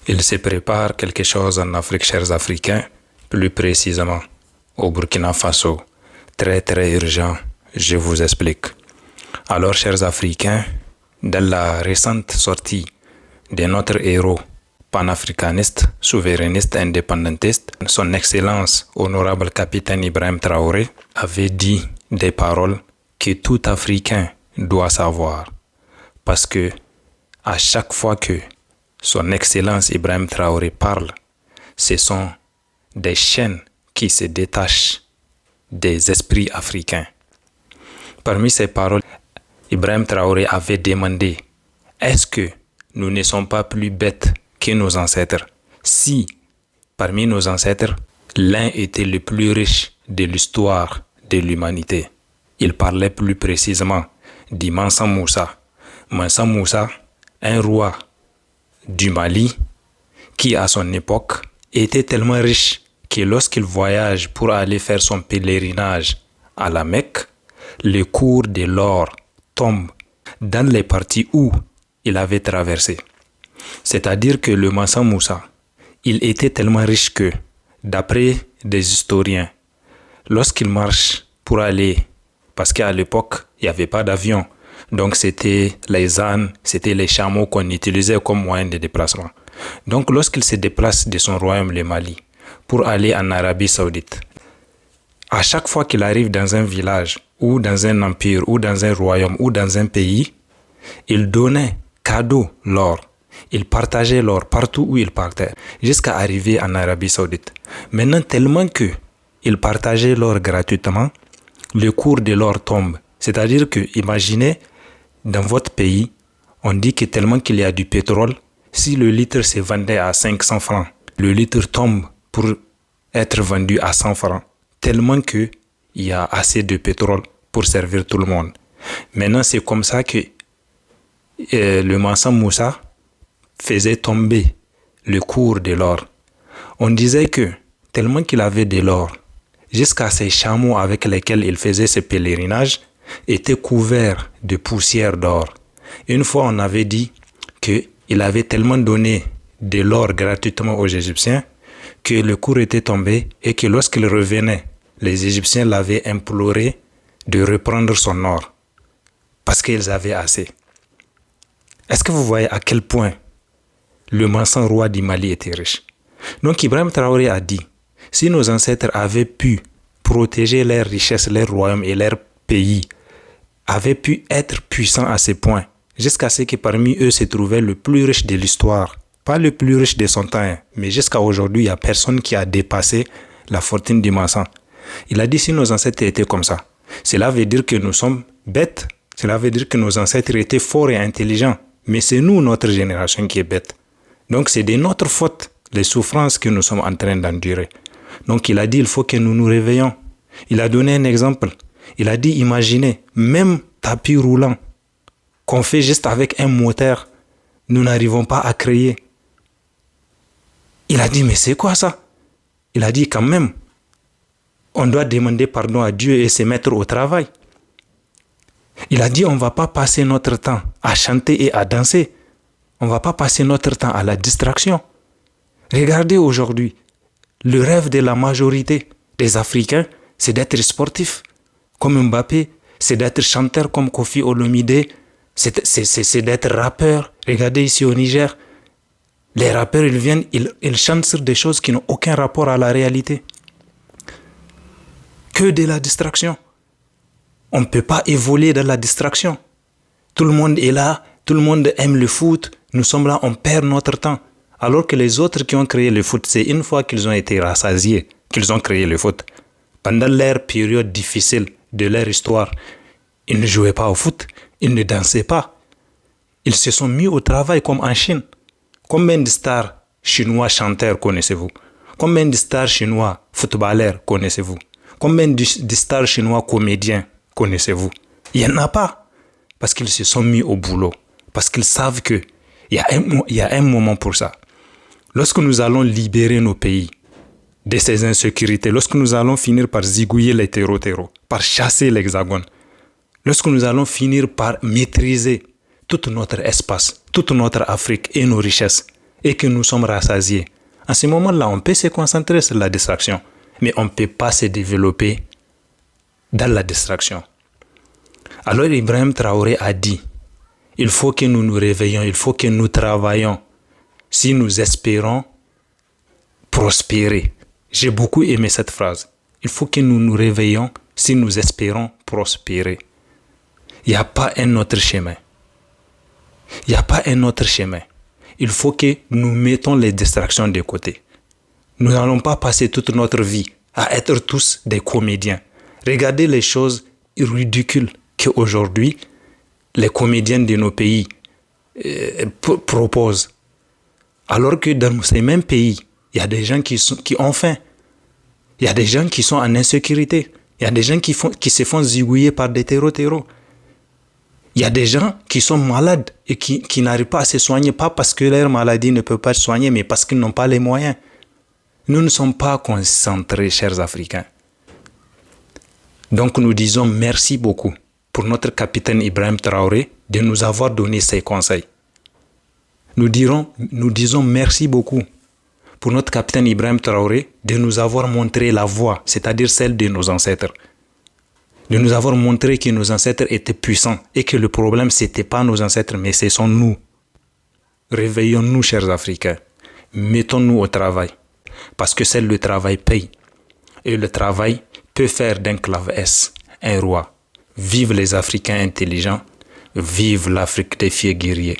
Il se prépare quelque chose en Afrique, chers Africains, plus précisément au Burkina Faso. Très très urgent, je vous explique. Alors, chers Africains, dans la récente sortie de notre héros panafricaniste, souverainiste, indépendantiste, son Excellence, honorable capitaine Ibrahim Traoré, avait dit des paroles que tout Africain doit savoir. Parce que à chaque fois que son Excellence Ibrahim Traoré parle, ce sont des chaînes qui se détachent des esprits africains. Parmi ces paroles, Ibrahim Traoré avait demandé: est-ce que nous ne sommes pas plus bêtes que nos ancêtres si, parmi nos ancêtres, l'un était le plus riche de l'histoire de l'humanité? Il parlait plus précisément du Mansa Moussa. Mansa Moussa, un roi du Mali qui, à son époque, était tellement riche que lorsqu'il voyage pour aller faire son pèlerinage à la Mecque, le cours de l'or tombe dans les parties où il avait traversé. C'est-à-dire que le Mansa Moussa, il était tellement riche que, d'après des historiens, lorsqu'il marche pour aller, parce qu'à l'époque, il n'y avait pas d'avion, donc c'était les ânes, c'était les chameaux qu'on utilisait comme moyen de déplacement. Donc lorsqu'il se déplace de son royaume, le Mali, pour aller en Arabie Saoudite, à chaque fois qu'il arrive dans un village, ou dans un empire, ou dans un royaume, ou dans un pays, il donnait cadeau l'or. Il partageait l'or partout où il partait, jusqu'à arriver en Arabie Saoudite. Maintenant, tellement que il partageait l'or gratuitement, le cours de l'or tombe. C'est-à-dire que, imaginez, dans votre pays, on dit que tellement qu'il y a du pétrole, si le litre se vendait à 500 francs, le litre tombe pour être vendu à 100 francs. Tellement qu'il y a assez de pétrole pour servir tout le monde. Maintenant, c'est comme ça que le Mansa Moussa faisait tomber le cours de l'or. On disait que tellement qu'il avait de l'or, jusqu'à ses chameaux avec lesquels il faisait ses pèlerinages étaient couverts de poussière d'or. Une fois, on avait dit qu'il avait tellement donné de l'or gratuitement aux Égyptiens que le cours était tombé et que lorsqu'il revenait, les Égyptiens l'avaient imploré de reprendre son or parce qu'ils avaient assez. Est-ce que vous voyez à quel point le Mansa roi du Mali était riche? Donc Ibrahim Traoré a dit, si nos ancêtres avaient pu protéger leurs richesses, leurs royaumes et leurs pays, avaient pu être puissants à ce point, jusqu'à ce que parmi eux se trouvait le plus riche de l'histoire, pas le plus riche de son temps, mais jusqu'à aujourd'hui, il n'y a personne qui a dépassé la fortune du Mansa. Il a dit, si nos ancêtres étaient comme ça, cela veut dire que nous sommes bêtes, cela veut dire que nos ancêtres étaient forts et intelligents, mais c'est nous, notre génération, qui est bête. Donc c'est de notre faute, les souffrances que nous sommes en train d'endurer. Donc il a dit, il faut que nous nous réveillons. Il a donné un exemple. Il a dit, imaginez, même tapis roulant qu'on fait juste avec un moteur, nous n'arrivons pas à créer. Il a dit, mais c'est quoi ça? Il a dit, quand même, on doit demander pardon à Dieu et se mettre au travail. Il a dit, on ne va pas passer notre temps à chanter et à danser. On ne va pas passer notre temps à la distraction. Regardez aujourd'hui, le rêve de la majorité des Africains, c'est d'être sportif comme Mbappé, c'est d'être chanteur comme Kofi Olomide, c'est d'être rappeur. Regardez ici au Niger, les rappeurs, ils viennent, ils chantent sur des choses qui n'ont aucun rapport à la réalité. Que de la distraction. On ne peut pas évoluer dans la distraction. Tout le monde est là, tout le monde aime le foot, nous sommes là, on perd notre temps. Alors que les autres qui ont créé le foot, c'est une fois qu'ils ont été rassasiés qu'ils ont créé le foot. Pendant leur période difficile de leur histoire, ils ne jouaient pas au foot, ils ne dansaient pas. Ils se sont mis au travail comme en Chine. Combien de stars chinois chanteurs connaissez-vous? Combien de stars chinois footballeurs connaissez-vous? Combien de stars chinois comédiens connaissez-vous? Il n'y en a pas. Parce qu'ils se sont mis au boulot. Parce qu'ils savent qu'il y a un moment pour ça. Lorsque nous allons libérer nos pays de ces insécurités, lorsque nous allons finir par zigouiller les terreaux, par chasser l'hexagone, lorsque nous allons finir par maîtriser tout notre espace, toute notre Afrique et nos richesses, et que nous sommes rassasiés, en ce moment-là, on peut se concentrer sur la distraction, mais on ne peut pas se développer dans la distraction. Alors Ibrahim Traoré a dit, il faut que nous nous réveillons, il faut que nous travaillons si nous espérons prospérer. J'ai beaucoup aimé cette phrase. Il faut que nous nous réveillons si nous espérons prospérer. Il n'y a pas un autre chemin. Il n'y a pas un autre chemin. Il faut que nous mettons les distractions de côté. Nous n'allons pas passer toute notre vie à être tous des comédiens. Regardez les choses ridicules qu'aujourd'hui les comédiens de nos pays proposent. Alors que dans ces mêmes pays, il y a des gens qui ont faim. Il y a des gens qui sont en insécurité. Il y a des gens qui se font zigouiller par des terreaux. Il y a des gens qui sont malades et qui n'arrivent pas à se soigner, pas parce que leur maladie ne peut pas se soigner, mais parce qu'ils n'ont pas les moyens. Nous ne sommes pas concentrés, chers Africains. Donc nous disons merci beaucoup pour notre capitaine Ibrahim Traoré de nous avoir donné ces conseils. Nous disons merci beaucoup pour notre capitaine Ibrahim Traoré de nous avoir montré la voie, c'est-à-dire celle de nos ancêtres. De nous avoir montré que nos ancêtres étaient puissants et que le problème, ce n'était pas nos ancêtres, mais ce sont nous. Réveillons-nous, chers Africains. Mettons-nous au travail. Parce que seul le travail paye. Et le travail peut faire d'un clave S un roi. Vive les Africains intelligents. Vive l'Afrique des fiers guerriers.